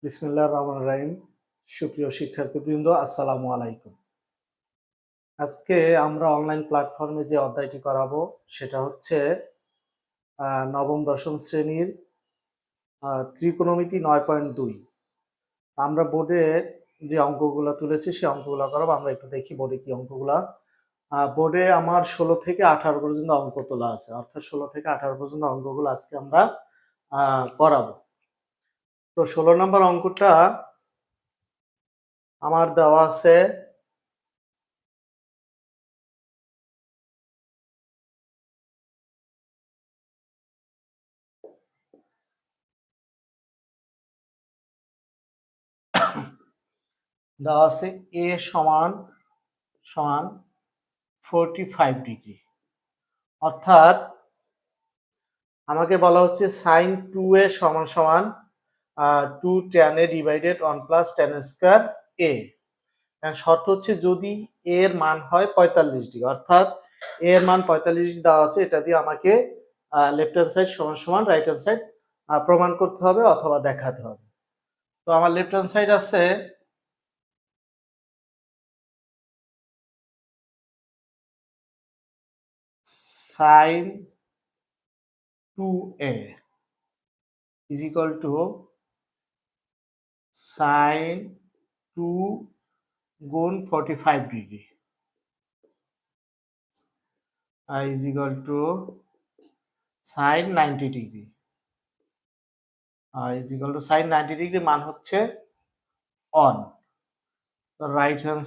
বিসমিল্লাহির রহমানির রহিম। সুপ্রিয় শিক্ষার্থীবৃন্দ, আসসালামু আলাইকুম। আজকে আমরা অনলাইন প্ল্যাটফর্মে যে অধ্যায়টি করাবো সেটা হচ্ছে নবম দশম শ্রেণীর ত্রিকোণমিতি 9.2। আমরা বোর্ডে যে অঙ্কগুলো তুলেছি সেই অঙ্কগুলো করাবো। আমরা একটু দেখি বোর্ডে কি অঙ্কগুলা। বোর্ডে আমার 16 থেকে 18 পর্যন্ত অঙ্ক তোলা আছে, অর্থাৎ 16 থেকে 18 পর্যন্ত অঙ্কগুলো আজকে আমরা করাবো। তো 16 নম্বর অঙ্কটা আমার দেওয়া আছে এ সমান সমান 45 ডিগ্রি, অর্থাৎ আমাকে বলা হচ্ছে সাইন 2a সমান সমান 2 tan a divided 1 plus tan square a। শর্ত হচ্ছে যদি a এর মান হয় 45 ডিগ্রি, অর্থাৎ a এর মান 45 ডিগ্রি দেওয়া আছে, এটা দিয়ে আমাকে লেফট হ্যান্ড সাইড সমান সমান রাইট হ্যান্ড সাইড প্রমাণ করতে হবে অথবা দেখাতে হবে। তো আমার লেফট হ্যান্ড সাইড আছে sine 2a is equal to sine 2 গুণ 45 degree is equal to sine 90 degree is equal to sine 90 degree মান হচ্ছে অন। তো রাইট হ্যান্ড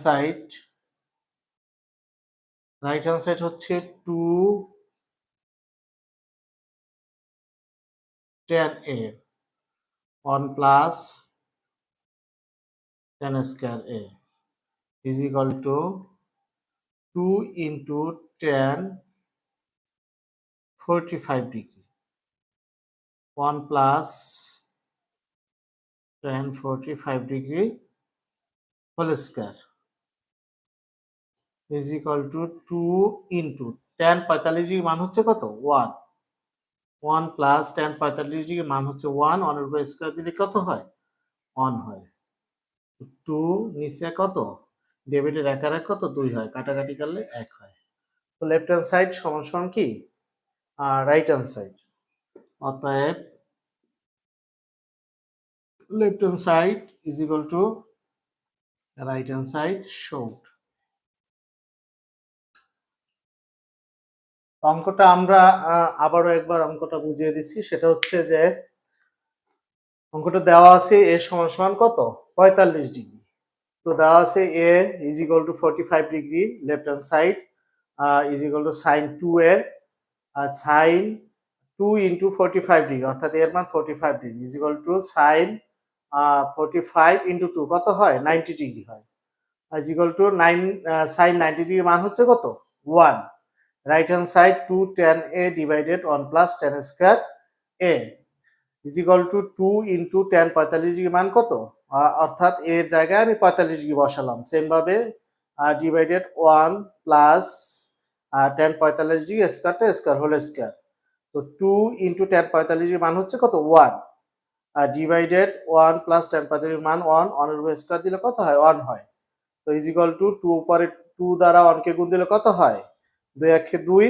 সাইড হচ্ছে 2 tan a 1 plus tan square a is equal to 2 into tan 45 degree 1 plus tan 45 degree whole square is equal to 2 into tan 45 degree মান হচ্ছে কত 1 1 plus tan 45 degree মান হচ্ছে 1, 1 এর উপর স্কয়ার দিলে কত হয় 1 হয়। 2 নিচে কত ডেবিটের এক আর এক কত 2 হয়, কাটাকাটি করলে 1 হয়। তো লেফট হ্যান্ড সাইড সমান সমান কি রাইট হ্যান্ড সাইড, অতএব left hand side is equal two right hand side showed. অঙ্কটা আমরা আবারও একবার অঙ্কটা বুঝিয়ে দিচ্ছি। সেটা হচ্ছে যে অঙ্কটা দেওয়া আছে এ সমান সমান কত 45 ডিগ্রি। তো দেওয়া আছে a is equal to 45 degree, left hand side is equal to sine 2a sine 2 into 45 degree, অর্থাৎ এর মান 45 degree is equal to sine 45 into 2 কত হয় 90 ডিগ্রি হয়, is equal to 9 sine 90 degree মান হচ্ছে কত 1। Right hand side 2 tan a divided 1 plus tan square a is equal to 2 into tan 45 degree মান কত, অর্থাৎ এর জায়গায় আমি 45 ডিগ্রি বসালাম, সেম ভাবে ডিভাইডেড 1 প্লাস tan 45 ডিগ্রি স্কয়ারটা স্কয়ার হোল স্কয়ার। তো 2 ইন্টু tan 45 ডিগ্রি মান হচ্ছে কত 1 ডিভাইডেড 1 প্লাস tan 45 ডিগ্রি মান 1, 1 এর উপর স্কয়ার দিলে কত হয় 1 হয়। তো ইজ ইকুয়াল টু 2 উপরে 2 দ্বারা 1 কে গুণ দিলে কত হয় 2 একে 2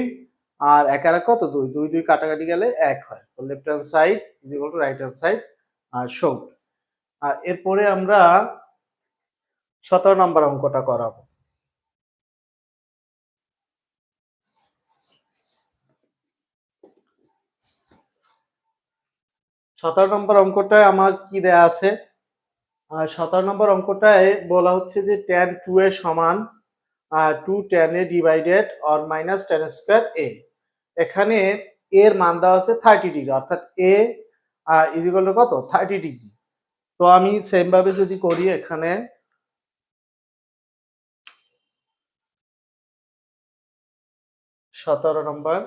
আর 1 আর 1 কত 2, 2 2 কাটাকাটি গেলে 1 হয়। তো left hand side is equal two right hand side showed. এরপরে আমরা 17 নম্বর অঙ্কটা করাবো। সতেরো নম্বর অঙ্কটায় আমার কি দেয়া আছে, 17 নম্বর অঙ্কটায় বলা হচ্ছে যে tan 2a সমান 2 tan a divided or minus tan square a। এখানে এর মান দেওয়া আছে 30 ডিগ্রি, অর্থাৎ a ইজ ইকুয়াল টু কত 30 ডিগ্রি। তো আমি সেম ভাবে যদি করি এখানে 17 নম্বর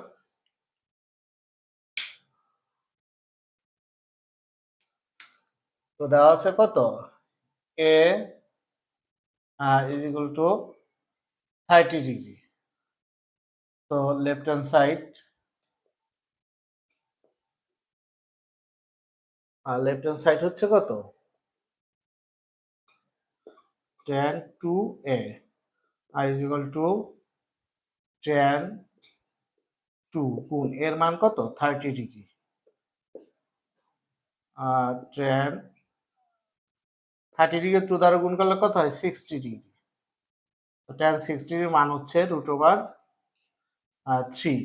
তো দেওয়া আছে কত a is equal to 30 degree. তো লেফট হ্যান্ড সাইড হচ্ছে কত tan 2a আর ইজ ইকুয়াল টু tan 2 গুণ এর মান কত 30 ডিগ্রি আর tan 30 ডিগ্রি 2 দ্বারা গুণ করলে কত হয় 60 ডিগ্রি। তো tan 60 এর মান হচ্ছে √3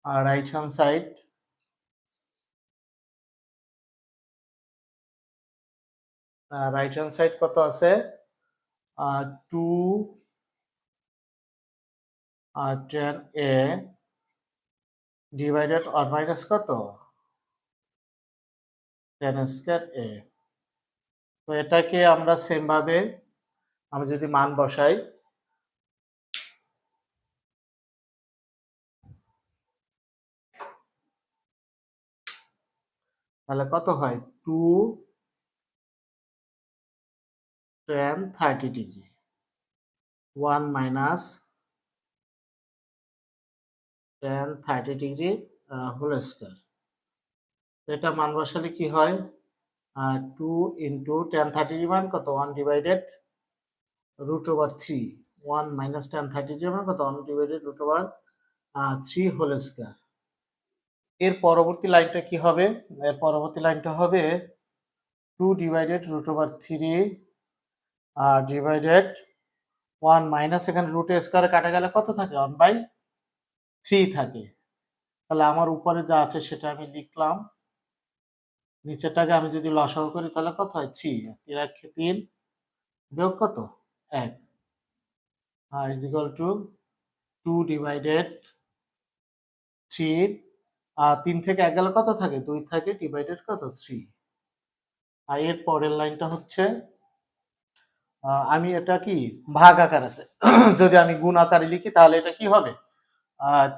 আর রাইট হ্যান্ড সাইড কত আছে 2 tan a ডিভাইডেড আর মাইনাস কত tan স্কয়ার a। তো এটাকে আমরা সেম ভাবে আমি যদি মান বসাই তাহলে কত হয় 2 tan 30 degree 1 minus tan 30 degree whole square. এটা মান বসালে কি হয় 2 ইন্টু tan 30 ডিগ্রি মান কত 1 ডিভাইডেড √3 1 মাইনাস tan 30 ডিগ্রি মান কত 1 ডিভাইডেড √3 হোল স্কয়ার। এর পরবর্তী লাইনটা কি হবে এর পরবর্তী লাইনটা হবে 2 ডিভাইডেড √3 ডিভাইডেড 1 মাইনাস এখানে রুট স্কয়ারে কাটা গেলে কত থাকে 1/3 থাকে। তাহলে আমার উপরে যা আছে সেটা আমি লিখলাম, নিচেরটাকে আমি যদি লসাগু করি তাহলে কত হয় 3 3 বিয়োগ কত 1 ইজ ইকুয়াল টু 2 ডিভাইডেড 3 3 থেকে 1 গেলে কত থাকে 2 থাকে ডিভাইডেড কত 3। আর এর পরের লাইনটা হচ্ছে আমি এটা কি ভাগ আকার আছে যদি আমি গুণ আকারে লিখি তাহলে এটা কি হবে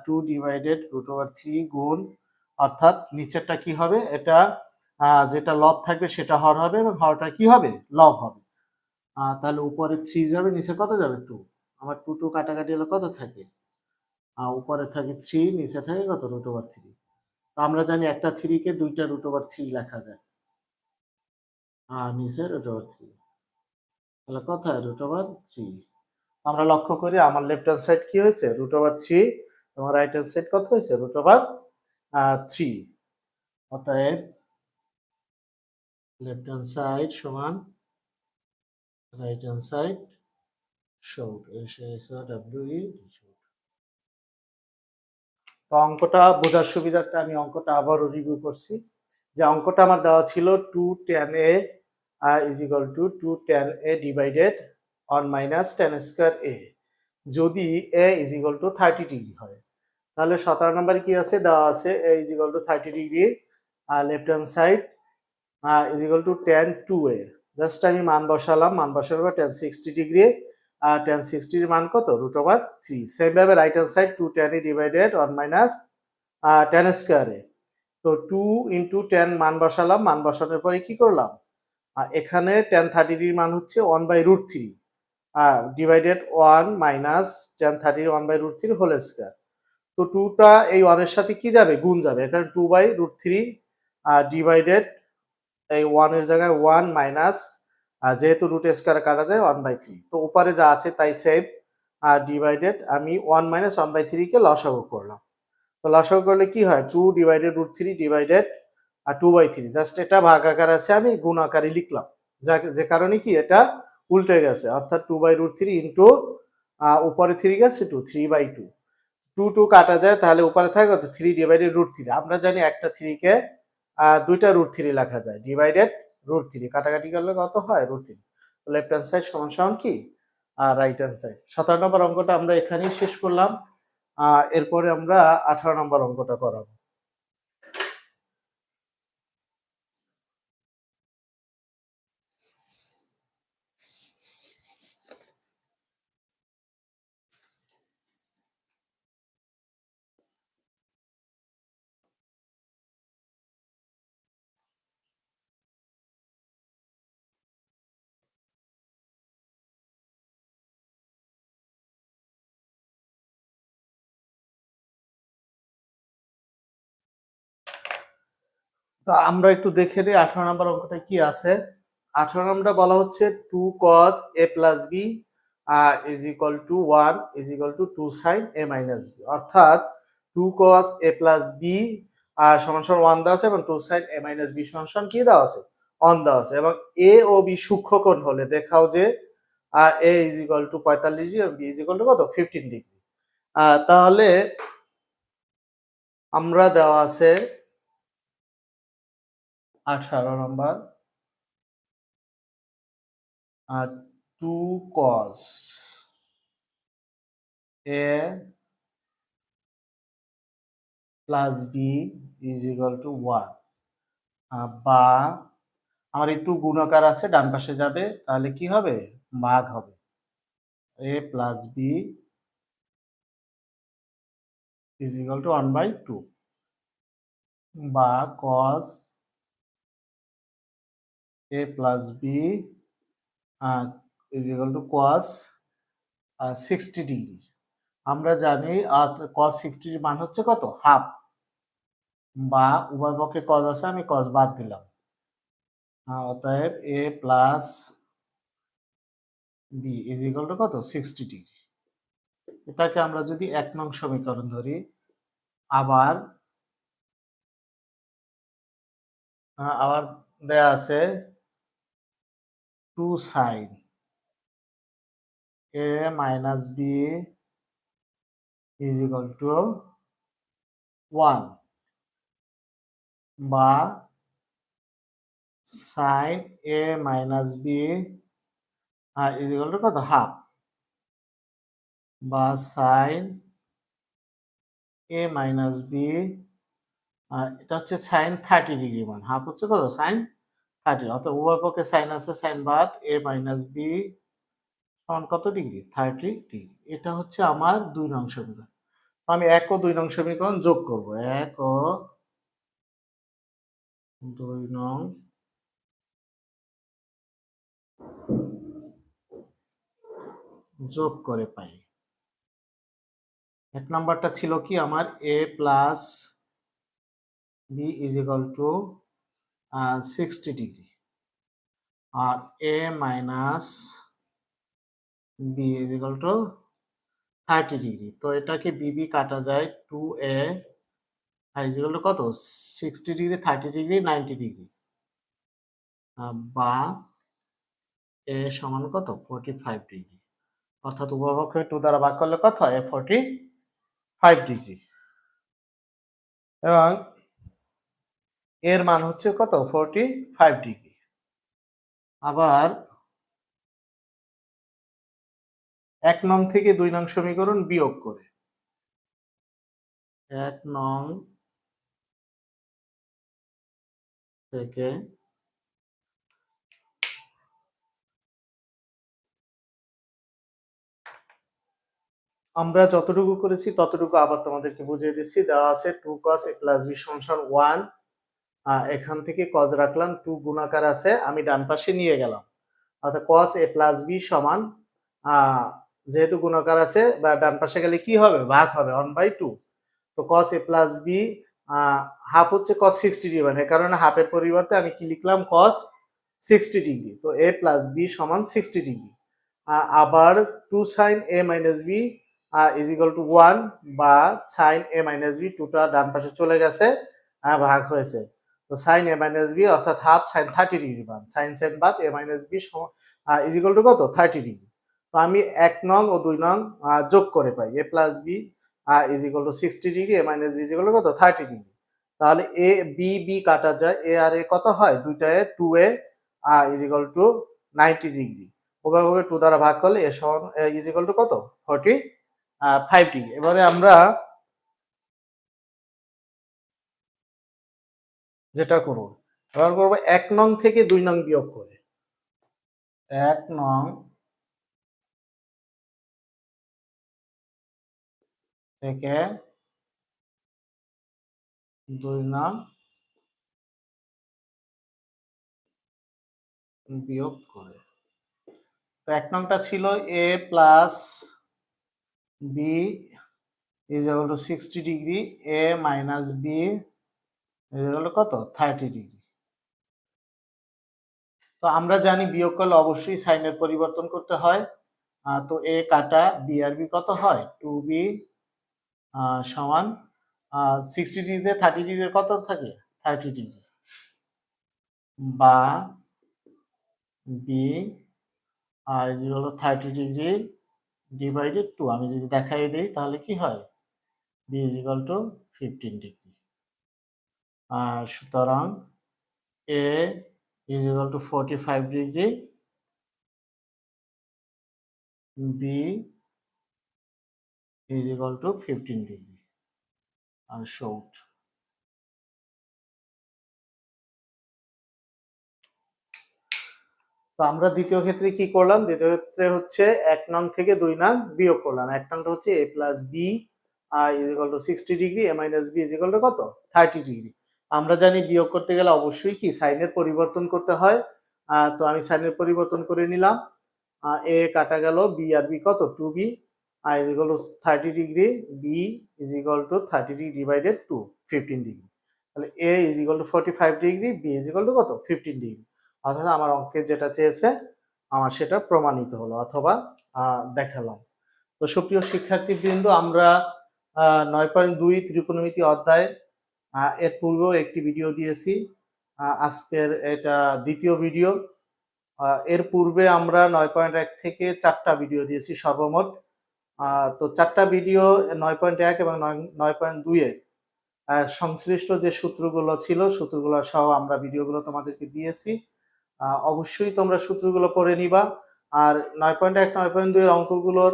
2 ডিভাইডেড √3 গুণ অর্থাৎ নিচেরটা কি হবে এটা যেটা লব থাকবে সেটা হর হবে এবং হরটা কি হবে লব হবে। তাহলে উপরে 3 যাবে নিচে কত যাবে 2 আমার 2 2 কাটাকাটি হলে কত থাকে উপরে থাকে 3 নিচে থাকে কত √3। তো আমরা জানি একটা 3 কে দুইটা √3 লেখা যায় নিচে √3 তাহলে কত হয় √3। আমরা লক্ষ্য করি আমার লেফট হ্যান্ড সাইড কি হয়েছে √3 এবং রাইট হ্যান্ড সাইড কত হয়েছে √3। অতএব লেফট হ্যান্ড সাইড সমান right hand side short SWE। তো অঙ্কটা বোঝার সুবিধার্থে আমি অঙ্কটা আবারও রিভিউ করছি যে অঙ্কটা আমার দেওয়া ছিল 2 tan a is equal to 2 tan a divided 1 minus tan square a যদি a is equal to 30 degree হয়। তাহলে 17 নম্বরে কি আছে দেওয়া আছে a is equal to 30 degree left hand side is equal to tan 2a। Just আমি মান বসালাম, মান বসানোর পর tan 60 ডিগ্রি tan 60 এর মান কত √3। সেম ভাবে right hand side 2 tan a divided 1 minus tan square a। তো 2 ইনটু tan মান বসালাম, মান বসানোর পরে কি করলাম এখানে tan 30 ডিগ্রি মান হচ্ছে 1/√3 divided 1 minus tan 30 1/√3 whole square. তো 2টা এই 1 এর সাথে কি যাবে গুণ যাবে, এখানে 2/√3 ডিভাইডেড এই 1 এর জায়গায় 1 মাইনাস যেহেতু রুট স্কয়ারে কাটা যায় 1/3। তো উপরে যা আছে তাই সেভ ডিভাইডেড আমি 1 মাইনাস 1/3 কে লসাগু করলাম। তো লসাগু করলে কি হয় 2 ডিভাইডেড √3 ডিভাইডেড 2/3। জাস্ট এটা ভাগ আকার আছে আমি গুণ আকারে লিখলাম, যে কারণে কি এটা উল্টে গেছে অর্থাৎ 2/√3 ইনটু উপরে 3 গেছে 2 3/2 2 2 কাটা যায় তাহলে উপরে থাকে কত 3 ডিভাইডেড √3। আমরা জানি একটা 3 কে দুইটা √3 লেখা যায় ডিভাইডেড √3 কাটাকাটি করলে কত হয় √3। লেফট হ্যান্ড সাইড সমান সমান কি রাইট হ্যান্ড সাইড। 17 নম্বর অঙ্কটা আমরা এখানেই শেষ করলাম। এরপরে আমরা 18 নম্বর অঙ্কটা করাবো। তো আমরা একটু দেখে নিই 18 নম্বর অঙ্কটা কি আছে। 18 নম্বরটা বলা হচ্ছে 2 cos a plus b is equal to 1 is equal to 2 sin a minus b, অর্থাৎ 2 cos a plus b সমান সমান 1 দেওয়া আছে এবং 2 sin a minus b সমান সমান কি দেওয়া আছে 1 দেওয়া আছে, এবং a ও b সূক্ষ্মকোণ হলে দেখাও যে a is equal to 45 degree এবং b is equal to কত 15 ডিগ্রি। তাহলে আমরা দেওয়া আছে 18 নম্বর 2 cos a plus b is equal to 1, বা আমার একটু গুণাকার আছে ডান পাশে যাবে, তাহলে কি হবে ভাগ হবে a plus b is equal to 1/2, বা cos a plus b is equal to cos 60 degree. আমরা জানি cos 60 ডিগ্রি মান হচ্ছে কত হাফ, বা উভয় পক্ষে cos আছে আমি cos বাদ দিলাম, অতএব a plus b is equal to কত 60 ডিগ্রি। এটাকে আমরা যদি 1 নং সমীকরণ ধরি, আবার দেয়া আছে 2 sin a minus b is equal to 1, বা sin a minus b is equal to কত হাফ, বা sin a minus b এটা হচ্ছে sin 30 ডিগ্রি মান, হাফ হচ্ছে কত sin 30, অর্থাৎ উভয় পক্ষে sin আছে sin বাদ a minus b সমান কত ডিগ্রি 30 ডিগ্রি। এটা হচ্ছে আমার 2 নং সমীকরণ। আমি 1 ও 2 নং সমীকরণ যোগ করব, 1 ও 2 নং যোগ করে পাই। 1 নাম্বারটা ছিল কি আমার a plus b is equal to 60 degree, আর a minus b is equal to 30 degree. তো এটাকে bb কাটা যায় 2a is equal to কত 60 ডিগ্রি 30 ডিগ্রি 90 ডিগ্রি, বা a সমান কত 45 ডিগ্রি, অর্থাৎ উভয় পক্ষে 2 দ্বারা ভাগ করলে কত হয় 45 ডিগ্রি, এবং এর মান হচ্ছে কত 45 ডিগ্রি। আবার 1 নং থেকে 2 নং সমীকরণ বিয়োগ করে, 1 নং থেকে আমরা যতটুকু করেছি ততটুকু আবার তোমাদেরকে বুঝিয়ে দিচ্ছি। দেওয়া আছে 2 cos a plus b সমান 1, এখান থেকে cos রাখলাম, 2 গুণাকার আছে আমি ডান পাশে নিয়ে গেলাম, অর্থাৎ cos a plus b সমান যেহেতু গুণাকার আছে বা ডান পাশে গেলে কি হবে ভাগ হবে 1/2। তো cos a plus b half হচ্ছে cos 60 ডিগ্রি, মানে কারণে হাফের পরিবর্তে আমি কি লিখলাম cos 60 ডিগ্রি। তো a plus b সমান 60 ডিগ্রি। আবার 2 sin a minus b is equal to 1, বা sin a minus b 2টা ডান পাশে চলে গেছে ভাগ হয়েছে, তো sin a minus b অর্থাৎ হাফ sin 30 ডিগ্রি বাদ sin বাদ a minus b is equal to কত 30 ডিগ্রি। তো আমি 1 নং ও 2 নং যোগ করে পাই a plus b is equal to 60 degree a minus b is equal to কত 30 ডিগ্রি। তাহলে a b b কাটা যায়, a আর a কত হয় দুইটায় 2a is equal to 90 degree, উভয়কে 2 দ্বারা ভাগ করলে a সমান is equal to কত 45 ডিগ্রি। এবারে আমরা যেটা করব, এবার করব 1 নং থেকে 2 নং বিয়োগ করে, 1 নং থেকে 2 নং বিয়োগ করে। তো 1 নংটা ছিল a plus b is equal to 60 degree, a minus b is equal to কত 30 ডিগ্রি। তো আমরা জানি বিয়োগ করলে অবশ্যই সাইনের পরিবর্তন করতে হয়। তো এ কাটা বি আর বি কত হয়, 2b সমান 60 ডিগ্রিতে 30 ডিগ্রির কত থাকে, 30 ডিগ্রি, বা বি আর হলো 30 ডিগ্রি ডিভাইডেড 2। আমি যদি দেখাই দিই তাহলে কি হয়, B is equal to 15 degree. সুতরাং A is equal to 45 degree, B is equal to 15 degree আর শর্ট। তো আমরা দ্বিতীয় ক্ষেত্রে কি করলাম, দ্বিতীয় ক্ষেত্রে হচ্ছে 1 নং থেকে 2 নং বিয়োগ করলাম। 1 নংটা হচ্ছে a plus B is equal to 60 degree, a minus B is equal to কত, 30 ডিগ্রি। আমরা জানি বিয়োগ করতে গেলে অবশ্যই কি সাইনের পরিবর্তন করতে হয়। তো আমি সাইনের পরিবর্তন করে নিলাম। এ কাটা গেল, বি আর বি কত, 2b is equal to 30 degree, B is equal to 30 degree divided 2, 15 degree. তাহলে A is equal to 45 degree, B is equal to কত, 15 ডিগ্রি। অর্থাৎ আমার অঙ্কে যেটা চেয়েছে আমার সেটা প্রমাণিত হলো অথবা দেখালাম। তো সুপ্রিয় শিক্ষার্থীবৃন্দ, আমরা 9.2 ত্রিকোণমিতি অধ্যায় এর পূর্বেও একটি ভিডিও দিয়েছি। আজকের এটা দ্বিতীয় ভিডিও। এর পূর্বে আমরা 9.1 থেকে 4টা ভিডিও দিয়েছি সর্বমোট। তো 4টা ভিডিও 9.1 এবং 9.2 এ সংশ্লিষ্ট যে সূত্রগুলো ছিল সূত্রগুলো সহ আমরা ভিডিওগুলো তোমাদেরকে দিয়েছি। অবশ্যই তোমরা সূত্রগুলো পড়ে নিবা। আর 9.1 9.2 এর অঙ্কগুলোর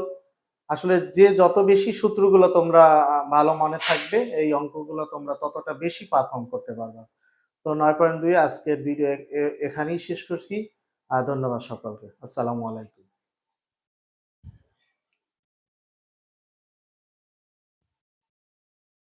আসলে যে যত বেশি সূত্রগুলো তোমরা ভালো মনে থাকবে, এই অঙ্কগুলো তোমরা ততটা বেশি পারফর্ম করতে পারবা। তো 9.2 আজকের ভিডিও এখানেই শেষ করছি। ধন্যবাদ সকলকে। আসসালামু আলাইকুম।